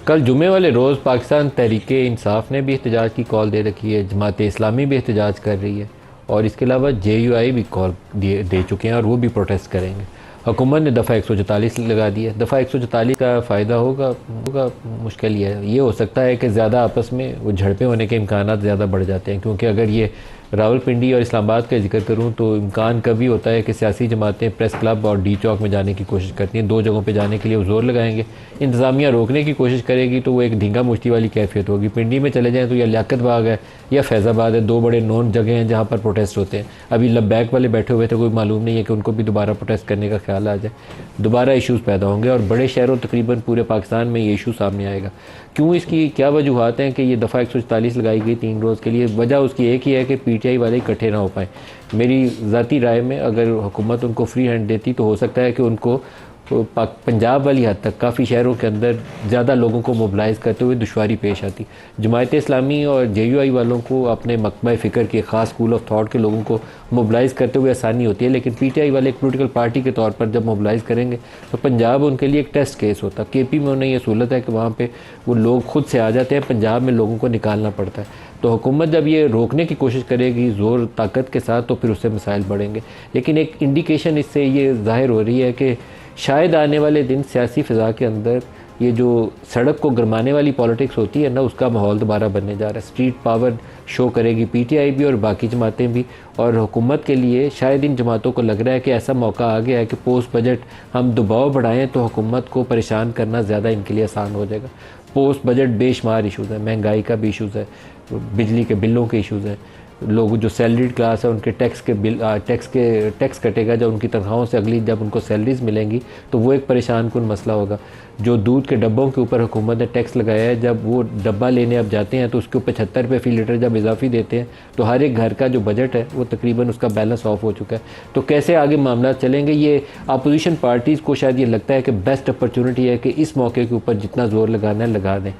कल जुमे वाले रोज़ पाकिस्तान तहरीक-ए-इंसाफ ने भी एहतजाज की कॉल दे रखी है, जमात-ए-इस्लामी भी एहतजाज कर रही है और इसके अलावा JUI भी कॉल दे चुके हैं और वो भी प्रोटेस्ट करेंगे। हुकूमत ने दफ़ा 144 लगा दी है। दफ़ा 144 का फ़ायदा होगा मुश्किल ये हो सकता है कि ज़्यादा आपस में वो झड़पें होने के इम्कानात ज़्यादा बढ़ जाते हैं, क्योंकि अगर ये रावलपिंडी और इस्लामाबाद का जिक्र करूँ तो इम्कान कभी होता है कि सियासी जमातें प्रेस क्लब और डी चौक में जाने की कोशिश करती हैं। दो जगहों पे जाने के लिए वो ज़ोर लगाएंगे, इंतज़ामिया रोकने की कोशिश करेगी तो वो एक ढींगा मुश्ती वाली कैफियत होगी। पिंडी में चले जाएँ तो या लियाकत बाग है या फैज़ाबाद है, दो बड़े नोन जगह हैं जहाँ पर प्रोटेस्ट होते हैं। अभी लब्बैक वाले बैठे हुए थे, कोई मालूम नहीं है कि उनको भी दोबारा प्रोटेस्ट करने का ख्याल आ जाए, दोबारा इशूज़ पैदा होंगे और बड़े शहरों तकरीबन पूरे पाकिस्तान में ये इशू सामने आएगा। क्यों, इसकी क्या वजूहत हैं कि ये दफ़ा 144 लगाई गई 3 रोज़ के लिए? वजह उसकी एक ही है कि PTI वाले इकट्ठे ना हो पाएँ। मेरी ज़ाती राय में अगर हुकूमत उनको फ्री हैंड देती तो हो सकता है कि उनको पंजाब वाली हद तक काफ़ी शहरों के अंदर ज़्यादा लोगों को मोबिलाइज़ करते हुए दुश्वारी पेश आती। जमात-ए-इस्लामी और JUI वालों को अपने मकबा फ़िक्र के ख़ास स्कूल ऑफ थॉट के लोगों को मोबिलाइज़ करते हुए आसानी होती है, लेकिन PTI वाले एक पोलिटिकल पार्टी के तौर पर जब मोबिलाइज़ करेंगे तो पंजाब उनके लिए एक टेस्ट केस होता। KP में उन्हें यह सहूलत है कि वहाँ पर वो लोग खुद से आ जाते हैं, पंजाब में लोगों को निकालना पड़ता है। तो हुकूमत जब ये रोकने की कोशिश करेगी ज़ोर ताकत के साथ तो फिर उससे मसाइल बढ़ेंगे। लेकिन एक इंडिकेशन इससे ये ज़ाहिर हो रही है कि शायद आने वाले दिन सियासी फ़िज़ा के अंदर ये जो सड़क को गरमाने वाली पॉलिटिक्स होती है ना, उसका माहौल दोबारा बनने जा रहा है। स्ट्रीट पावर शो करेगी PTI भी और बाकी जमातें भी, और हुकूमत के लिए शायद इन जमातों को लग रहा है कि ऐसा मौका आ गया है कि पोस्ट बजट हम दबाव बढ़ाएं तो हुकूमत को परेशान करना ज़्यादा इनके लिए आसान हो जाएगा। पोस्ट बजट बेशुमार इशूज़ हैं, महंगाई का भी इशूज़ है, बिजली के बिलों के इशूज़ हैं, लोग जो सैलरीड क्लास है उनके टैक्स कटेगा जब उनकी तनख्वाहों से, अगली जब उनको सैलरीज मिलेंगी तो वो एक परेशान कुन मसला होगा। जो दूध के डब्बों के ऊपर हुकूमत ने टैक्स लगाया है, जब वो डब्बा लेने अब जाते हैं तो उसके ऊपर 76 रुपये फ़ी लीटर जब इजाफी देते हैं तो हर एक घर का जो बजट है वो तकरीबन उसका बैलेंस ऑफ हो चुका है। तो कैसे आगे मामला चलेंगे, ये अपोजिशन पार्टीज़ को शायद ये लगता है कि बेस्ट अपॉर्चुनिटी है कि इस मौके के ऊपर जितना ज़ोर लगाना है लगा दें।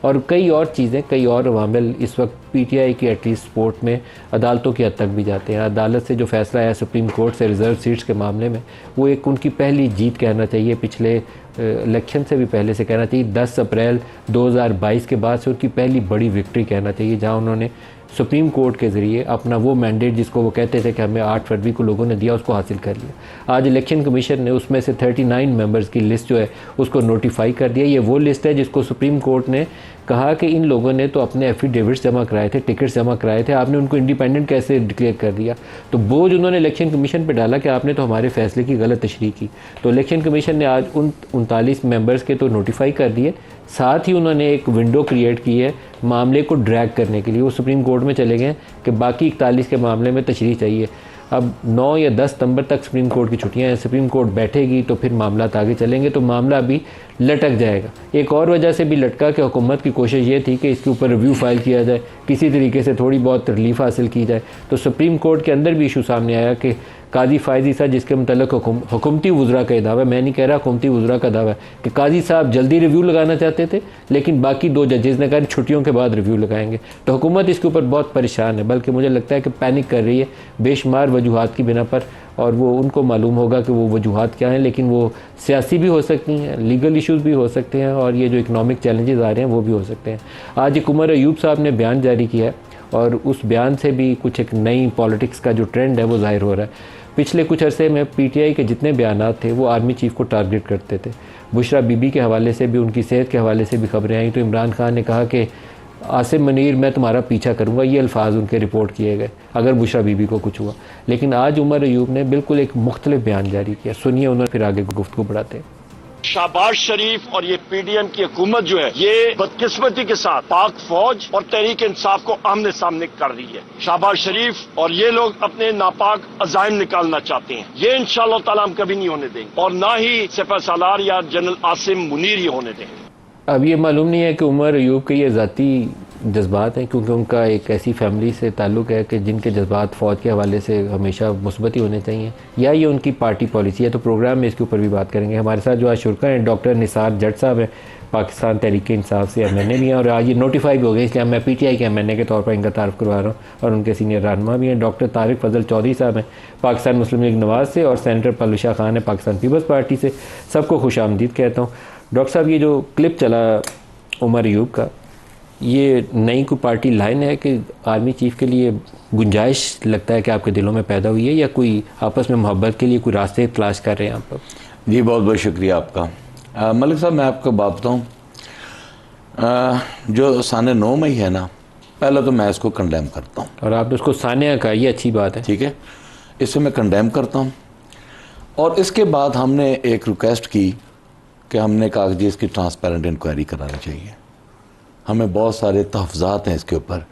और कई और चीज़ें, कई और अवामिल इस वक्त PTI की एटलीस्ट सपोर्ट में अदालतों की हद तक भी जाते हैं। अदालत से जो फैसला आया सुप्रीम कोर्ट से रिज़र्व सीट्स के मामले में, वो एक उनकी पहली जीत कहना चाहिए। पिछले इलेक्शन से भी पहले से कहना चाहिए, 10 अप्रैल 2022 के बाद से उनकी पहली बड़ी विक्ट्री कहना चाहिए, जहां उन्होंने सुप्रीम कोर्ट के ज़रिए अपना वो मैंडेट जिसको वो कहते थे कि हमें 8 फरवरी को लोगों ने दिया, उसको हासिल कर लिया। आज इलेक्शन कमीशन ने उसमें से 39 मेंबर्स की लिस्ट जो है उसको नोटिफाई कर दिया। ये वो लिस्ट है जिसको सुप्रीम कोर्ट ने कहा कि इन लोगों ने तो अपने एफिडेविट्स जमा कराए थे, टिकट्स जमा कराए थे, आपने उनको इंडिपेंडेंट कैसे डिक्लेयर कर दिया? तो बोझ उन्होंने इलेक्शन कमीशन पर डाला कि आपने तो हमारे फैसले की गलत तशरीह की। तो इलेक्शन कमीशन ने आज उन 39 मेंबर्स के तो नोटिफाई कर दिए, साथ ही उन्होंने एक विंडो क्रिएट की है मामले को ड्रैग करने के लिए। वो सुप्रीम कोर्ट में चले गए कि बाकी 41 के मामले में तशरीह चाहिए। अब 9 या 10 सितंबर तक सुप्रीम कोर्ट की छुट्टियां हैं, सुप्रीम कोर्ट बैठेगी तो फिर मामला आगे चलेंगे, तो मामला अभी लटक जाएगा। एक और वजह से भी लटका कि हुकूमत की कोशिश ये थी कि इसके ऊपर रिव्यू फाइल किया जाए, किसी तरीके से थोड़ी बहुत रिलीफ हासिल की जाए। तो सुप्रीम कोर्ट के अंदर भी इशू सामने आया कि काजी फायजी साहब, जिसके मतलब हुकूमती वज़रा का दावा है, मैं नहीं कह रहा, हुकूमती वज़रा का दावा है कि काजी साहब जल्दी रिव्यू लगाना चाहते थे, लेकिन बाकी 2 जजेज़ ने कहा छुट्टियों के बाद रिव्यू लगाएंगे। तो हुकूमत इसके ऊपर बहुत परेशान है, बल्कि मुझे लगता है कि पैनिक कर रही है बेशुमार वजूहात की बिना पर, और वो उनको मालूम होगा कि वो वजूहात क्या हैं, लेकिन वो सियासी भी हो सकती हैं, लीगल इश्यूज़ भी हो सकते हैं, और ये जो इकनॉमिक चैलेंजेस आ रहे हैं वो भी हो सकते हैं। आज एक उमर अयूब साहब ने बयान जारी किया है और उस बयान से भी कुछ एक नई पॉलिटिक्स का जो ट्रेंड है वो ज़ाहिर हो रहा है। पिछले कुछ अरसे में PTI के जितने बयानात थे वो आर्मी चीफ को टारगेट करते थे। बुशरा बीबी के हवाले से भी, उनकी सेहत के हवाले से भी खबरें आई, तो इमरान खान ने कहा कि आसिम मुनीर मैं तुम्हारा पीछा करूंगा, ये अल्फाज उनके रिपोर्ट किए गए अगर बुशरा बीबी को कुछ हुआ। लेकिन आज उमर अयूब ने बिल्कुल एक मुख्तलिफ बयान जारी किया, सुनिए, उन्होंने फिर आगे गुफ्तगू बढ़ाते हैं। शहबाज शरीफ और ये PDM की हुकूमत जो है ये बदकिस्मती के साथ पाक फौज और तहरीक इंसाफ को आमने सामने कर रही है। शहबाज शरीफ और ये लोग अपने नापाक अजाइम निकालना चाहते हैं, ये इंशाअल्लाह ताला हम कभी नहीं होने देंगे, और ना ही सिपह सालार या जनरल आसिम मुनीर ये होने देंगे। अब ये मालूम नहीं है कि उमर अयूब के ये ज़ाती जज्बात हैं, क्योंकि उनका एक ऐसी फैमिली से ताल्लुक़ है कि जिनके जज्बात फ़ौज के हवाले से हमेशा मुस्बत ही होने चाहिए, या ये उनकी पार्टी पॉलिसी है। तो प्रोग्राम में इसके ऊपर भी बात करेंगे। हमारे साथ जो आज शुरा हैं डॉक्टर निसार जट साहब हैं, पाकिस्तान तहरीक इंसाफ से MNA भी हैं, और आज ये नोटिफाई भी हो गए, इसलिए मैं PTI के MNA के तौर पर इनका तारुफ करवा रहा हूँ, और उनके सीनियर रहनुमा भी हैं। डॉक्टर तारिक फजल चौधरी साहब हैं पाकिस्तान मुस्लिम लीग नवाज से, और सेनेटर पलूशा खान है पाकिस्तान पीपल्स पार्टी से। सबको खुश आमदीद कहता हूँ। डॉक्टर साहब, ये जो क्लिप चला उमर अयूब का, ये नई कोई पार्टी लाइन है कि आर्मी चीफ के लिए गुंजाइश लगता है कि आपके दिलों में पैदा हुई है, या कोई आपस में मोहब्बत के लिए कोई रास्ते तलाश कर रहे हैं आप? जी बहुत बहुत शुक्रिया आपका। मलिक साहब, मैं आपको बात बताऊँ, जो सन 9 मई है ना, पहले तो मैं इसको कंडेम करता हूँ। और आपने उसको सानिया का, ये अच्छी बात है, ठीक है, इसे मैं कंडेम करता हूँ। और इसके बाद हमने एक रिक्वेस्ट की कि हमने कहा कि इसकी ट्रांसपेरेंट इंक्वायरी करानी चाहिए। हमें बहुत सारे तहफ़्ज़ात हैं इसके ऊपर।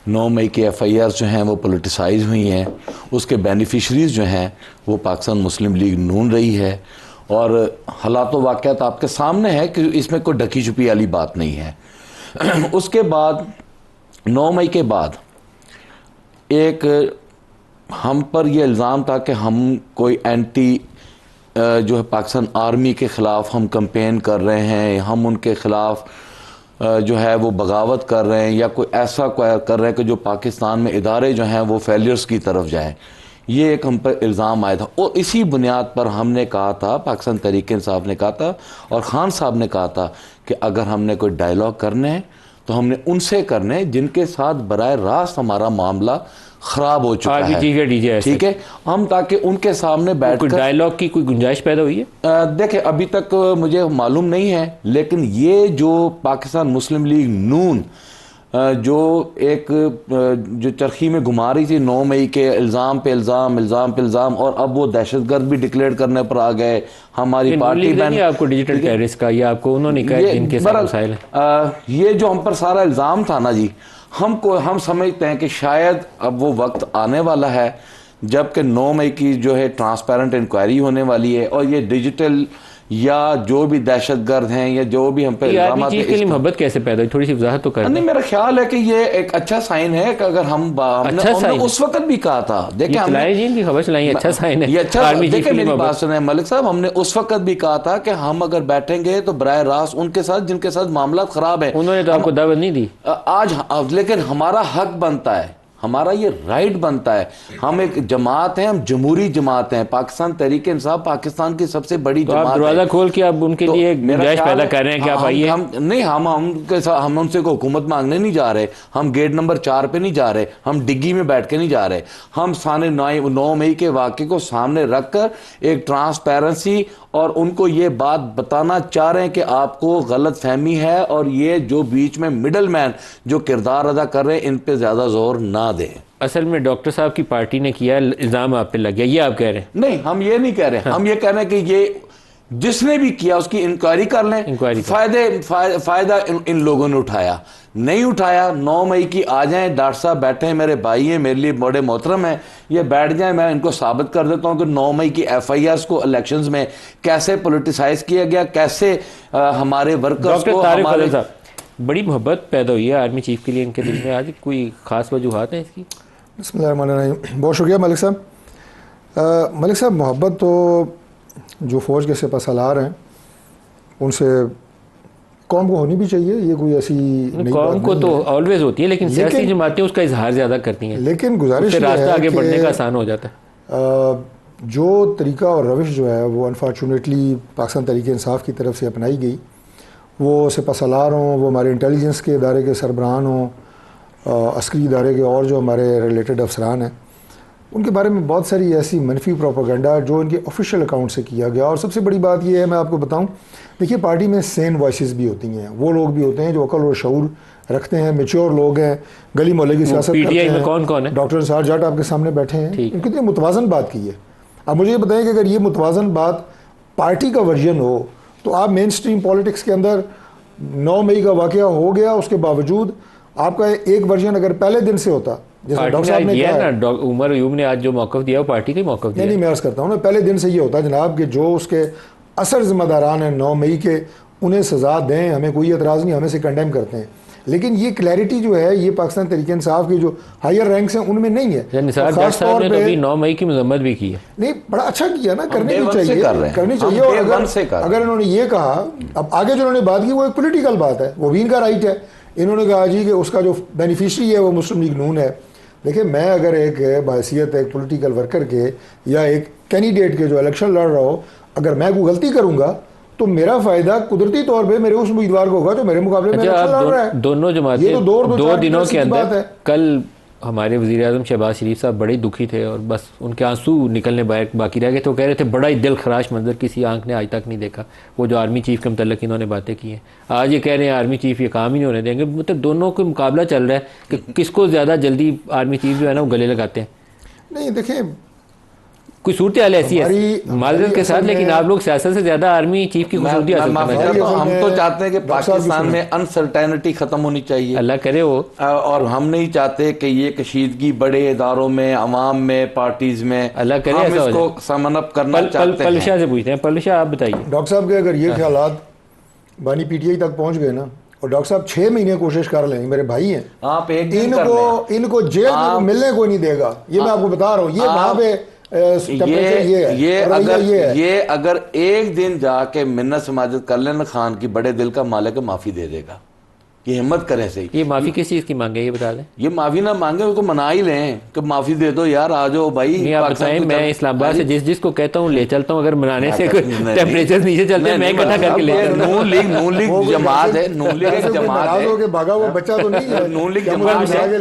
9 मई के FIR जो हैं वो पोलिटिसाइज हुई हैं, उसके बेनिफिशरीज़ जो हैं वो पाकिस्तान मुस्लिम लीग नून रही है, और हालात व वाक़यात आपके सामने है कि इसमें कोई ढकी छुपी वाली बात नहीं है। उसके बाद 9 मई के बाद एक हम पर यह इल्ज़ाम था कि हम कोई एंटी जो है पाकिस्तान आर्मी के ख़िलाफ़ हम कैंपेन कर रहे हैं, हम उनके ख़िलाफ़ जो है वो बगावत कर रहे हैं, या कोई ऐसा कर रहे हैं कि जो पाकिस्तान में इदारे जो हैं वो फेलियर्स की तरफ जाएं। ये एक हम पर इल्ज़ाम आया था, और इसी बुनियाद पर हमने कहा था, पाकिस्तान तहरीक इंसाफ ने कहा था और खान साहब ने कहा था कि अगर हमने कोई डायलॉग करने हैं तो हमने उनसे करने हैं जिनके साथ बराह रास्त हमारा मामला ख़राब हो चुका है। ठीक है, हम ताकि उनके सामने बैठ कर डायलॉग की कोई गुंजाइश पैदा हुई है? देखें, अभी तक मुझे मालूम नहीं है, लेकिन ये जो पाकिस्तान मुस्लिम लीग नून जो एक जो चरखी में घुमा रही थी 9 मई के इल्ज़ाम पे इल्ज़ाम, और अब वो दहशतगर्द भी डिक्लेयर करने पर आ गए। हमारी पार्टी बैन आपको डिजिटल टेररिस्ट का, या आपको उन्होंने कहा जिनके साथ मसाइल है? ये जो हम पर सारा इल्ज़ाम था ना जी, हम समझते हैं कि शायद अब वो वक्त आने वाला है जबकि 9 मई की जो है ट्रांसपेरेंट इंक्वायरी होने वाली है, और ये डिजिटल या जो भी दहशतगर्द हैं या जो भी हम पे इल्जाम के लिए मोहब्बत कैसे पैदा हुई, थोड़ी सी वजाहत तो कर। नहीं, मेरा ख्याल है कि ये एक अच्छा साइन है कि अगर हमने उस वक्त भी कहा था, देखिए हमने खबर चलाई, अच्छा साइन है, ये अच्छा। देखिए मेरी बात सुने मलिक साहब, हमने उस वक्त भी कहा था कि हम अगर बैठेंगे तो बराह रास्त उनके साथ जिनके साथ मामला खराब है। उन्होंने तो आपको दावत नहीं दी आज, लेकिन हमारा हक बनता है, हमारा ये राइट बनता है। हम एक जमात हैं, हम जमहूरी जमात हैं, पाकिस्तान तहरीक इंसाफ पाकिस्तान की सबसे बड़ी तो जमात है। दरवाजा खोल के आप उनके लिए गुंजाइश पैदा कर रहे हैं कि आप आइए। हम उनसे को हुकूमत मांगने नहीं जा रहे, हम गेट नंबर 4 पे नहीं जा रहे, हम डिग्गी में बैठ के नहीं जा रहे। हम साने 9 मई के वाक़े को सामने रखकर एक ट्रांसपेरेंसी और उनको ये बात बताना चाह रहे हैं कि आपको गलत फहमी है, और ये जो बीच में मिडल मैन जो किरदार अदा कर रहे हैं इन पे ज़्यादा जोर ना दें। असल में डॉक्टर साहब की पार्टी ने किया, इल्ज़ाम आप पे लग गया, ये आप कह रहे हैं? नहीं, हम ये नहीं कह रहे। हाँ। हम ये कह रहे हैं कि ये जिसने भी किया उसकी इंक्वायरी कर लें। फायदा इन लोगों ने उठाया, नहीं उठाया। 9 मई की आ जाएं, डॉक्टर साहब बैठे हैं, मेरे भाई हैं, मेरे लिए बड़े मोहतरम हैं, ये बैठ जाएं। मैं इनको साबित कर देता हूं कि 9 मई की FIRs को इलेक्शंस में कैसे पोलिटिसाइज किया गया, कैसे हमारे वर्कर्स को हमारे बड़ी मोहब्बत पैदा हुई है आर्मी चीफ के लिए इनके दिल में। आज कोई खास वजूहात है इसकी? बिस्मिल्लाहिर्रहमानिर्रहीम, बहुत शुक्रिया मलिक साहब। मलिक साहब, मोहब्बत तो जो फ़ौज के सिपहसालार हैं उनसे कौम को होनी भी चाहिए, ये कोई ऐसी कौम को तो ऑलवेज होती है, लेकिन सियासी जमातें उसका इजहार ज़्यादा करती हैं। लेकिन गुजारिश रास्ता आगे बढ़ने का आसान हो जाता है। जो तरीका और रविश जो है वो अनफॉर्चुनेटली पाकिस्तान तहरीक इंसाफ की तरफ से अपनाई गई, वो सिपहसालार हों, वो हमारे इंटेलिजेंस के इदारे के सरबराहान हों, अस्करी इदारे के और जो हमारे रिलेटेड अफसरान हैं, उनके बारे में बहुत सारी ऐसी मनफी प्रोपेगेंडा जो इनके ऑफिशियल अकाउंट से किया गया। और सबसे बड़ी बात यह है, मैं आपको बताऊं, देखिए पार्टी में सेन वॉइसेस भी होती हैं, वो लोग भी होते हैं जो अकल और शऊर रखते हैं, मेच्योर लोग हैं, गली मोहल्ले की सियासत करते हैं। कौन है? डॉक्टर निसार जाट आपके सामने बैठे हैं, इनकी तो मुतवाज़न बात की है। अब मुझे ये बताएं कि अगर ये मुतवाज़न बात पार्टी का वर्जन हो तो आप मेन स्ट्रीम पॉलिटिक्स के अंदर 9 मई का वाक़या हो गया, उसके बावजूद आपका एक वर्जन अगर पहले दिन से होता, जैसे डॉक्टर साहब ने दिया ना, उमर अयूब ने आज जो मौक़िफ़ दिया वो पार्टी का ही मौक़िफ़ दिया। नहीं, मैं अर्ज़ करता हूँ ना, पहले दिन से ये होता जनाब कि जो उसके असल ज़िम्मेदारान हैं 9 मई के, उन्हें सज़ा दें, हमें कोई एतराज़ नहीं, हमें से कंडेम करते हैं। लेकिन ये क्लैरिटी जो है ये पाकिस्तान तहरीक इंसाफ के जो हायर रैंक्स हैं उनमें नहीं है। निसार जाट साहब ने तो अभी 9 मई की मजम्मत भी की है। नहीं, बड़ा अच्छा किया ना, करनी चाहिए। और अगर इन्होंने ये कहा, अब आगे जो उन्होंने बात की वो एक पॉलिटिकल बात है, वो भी इनका राइट है। इन्होंने कहा जी कि उसका जो बेनिफिशरी है वो मुस्लिम लीग नून है। देखिए, मैं अगर एक बहैसियत एक पॉलिटिकल वर्कर के या एक कैंडिडेट के जो इलेक्शन लड़ रहा हो, अगर मैं कोई गलती करूँगा तो मेरा फायदा कुदरती तौर पे मेरे उस उम्मीदवार को होगा जो मेरे मुकाबले में अच्छा, इलेक्शन लड़ रहा आप है। दोनों जमातें ये तो दो दो दिनों के बात अंदर, है। कल हमारे वज़ीर आज़म शहबाज शरीफ साहब बड़े दुखी थे और बस उनके आंसू निकलने बाकी रह गए। तो कह रहे थे बड़ा ही दिल खराश मंजर, किसी आंख ने आज तक नहीं देखा, वो जो आर्मी चीफ के मतलब इन्होंने बातें की हैं। आज ये कह रहे हैं आर्मी चीफ ये काम ही नहीं होने देंगे। मतलब दोनों को मुकाबला चल रहा है कि किसको ज़्यादा जल्दी आर्मी चीफ जो है ना वो गले लगाते हैं। नहीं देखें, कोई सूरत हाल ऐसी है माजरत के साथ, लेकिन आप लोग सियासत से ज़्यादा आर्मी चीफ की खूबसूरती हासिल करना चाहते हैं। हम तो चाहते हैं कि पाकिस्तान में अनसर्टेनिटी खत्म होनी चाहिए, अल्लाह करे वो। और हम नहीं चाहते कि ये कशीदगी बड़े इदारों में, अवाम में, पार्टीज में, अल्लाह करे हम ऐसा हो इसको समनअप करना चाहते हैं। पलशा से पूछते हैं। पलशा आप बताइए। डॉक्टर साहब के अगर ये ख्यालात बानी पीटीआई तक पहुंच गए ना, और डॉक्टर साहब 6 महीने कोशिश कर लेंगे, मेरे भाई हैं, आप एक दिन कर लें। इनको जेल में मिलने को नहीं देगा, ये मैं आपको बता रहा हूँ। ये वहां पे ये अगर एक दिन जाके मिन्नत समाजत कर लेना, खान की बड़े दिल का मालिक माफी दे देगा। ये हिम्मत करें सही। ये माफी किस चीज की मांगे ये बता दें। ये माफी ना मांगे, उसको मना ही लें कि माफी दे दो यार, आ जाओ भाई। नहीं आप बताएं, मैं इस्लामाबाद से जिसको कहता हूँ ले चलता हूँ, अगर मनाने से टेम्परेचर नीचे चलते हैं मैं इकट्ठा करके ले चलता हूँ। नून लीग जमात है, नून लीग एक जमात है, भागा हुआ बच्चा तो नहीं है। नून लीग जमात है,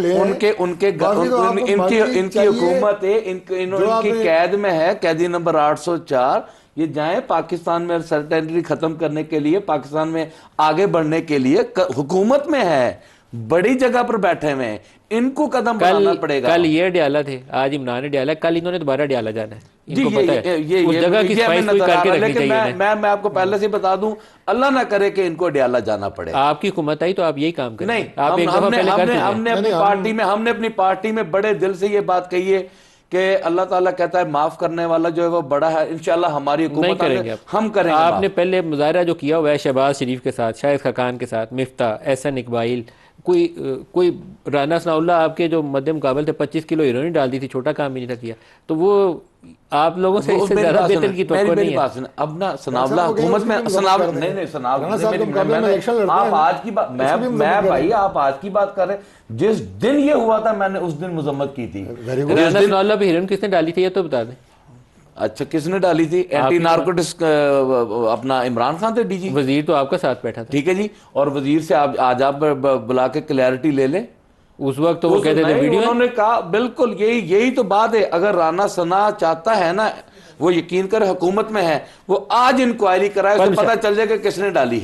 इनकी हुकूमत है, इनकी कैद में है, कैदी नंबर 804। ये जाएं पाकिस्तान में सर्टेनिटी खत्म करने के लिए, पाकिस्तान में आगे बढ़ने के लिए, हुकूमत में है, बड़ी जगह पर बैठे हुए हैं, इनको कदम बढ़ाना पड़ेगा। कल ये डयाला थे, आज इमरान ने डयाला, कल इन्होंने दोबारा डयाला जाना है। जी इनको पता है उस जगह की सफाई करके रखनी चाहिए। मैं आपको पहले से बता दूं, अल्लाह ना करे कि इनको डयाला जाना पड़े। आपकी हुकूमत आई तो आप यही काम करें। नहीं, आप एक दफा पहले कर चुके हैं। हमने अपनी पार्टी में बड़े दिल से ये बात कही है कि अल्लाह ताला कहता है माफ करने वाला जो है वो बड़ा है। इंशाल्लाह हमारी हुकूमत करेंगे, हम करेंगे। आपने पहले मुजाहरा जो किया हुआ है शहबाज शरीफ के साथ, शाहिद खाकान के साथ, मिफ्ता, एहसन इकबाइल, कोई राना सनाउल्लाह आपके जो मध्य मुकाबल थे 25 किलो हीरोइन डाल दी थी, छोटा काम ही नहीं था किया। तो वो आप लोगों से इससे ज्यादा बेहतर की तवक्को नहीं है। अब ना सनावला हुकूमत में नहीं सनावला, आप आज की बात, मैं भाई आप आज की बात कर रहे हैं। जिस दिन ये हुआ था मैंने उस दिन मुजम्मत की थी। राना सनाउल्लाह पे हीरोइन किसने डाली थी ये तो बता दें। अच्छा किसने डाली थी? एंटी नार्कोटिक्स अपना इमरान खान थे डीजी। वजीर तो आपका साथ बैठा था। ठीक है जी, और वजीर से आज आप बुला के क्लैरिटी ले लें। उस वक्त तो वो कहते थे वीडियो, उन्होंने कहा बिल्कुल यही तो बात है। अगर राना सना चाहता है ना, वो यकीन कर हुकूमत में है, वो आज इंक्वायरी कराए, उसको पता चल जाएगा किसने डाली है।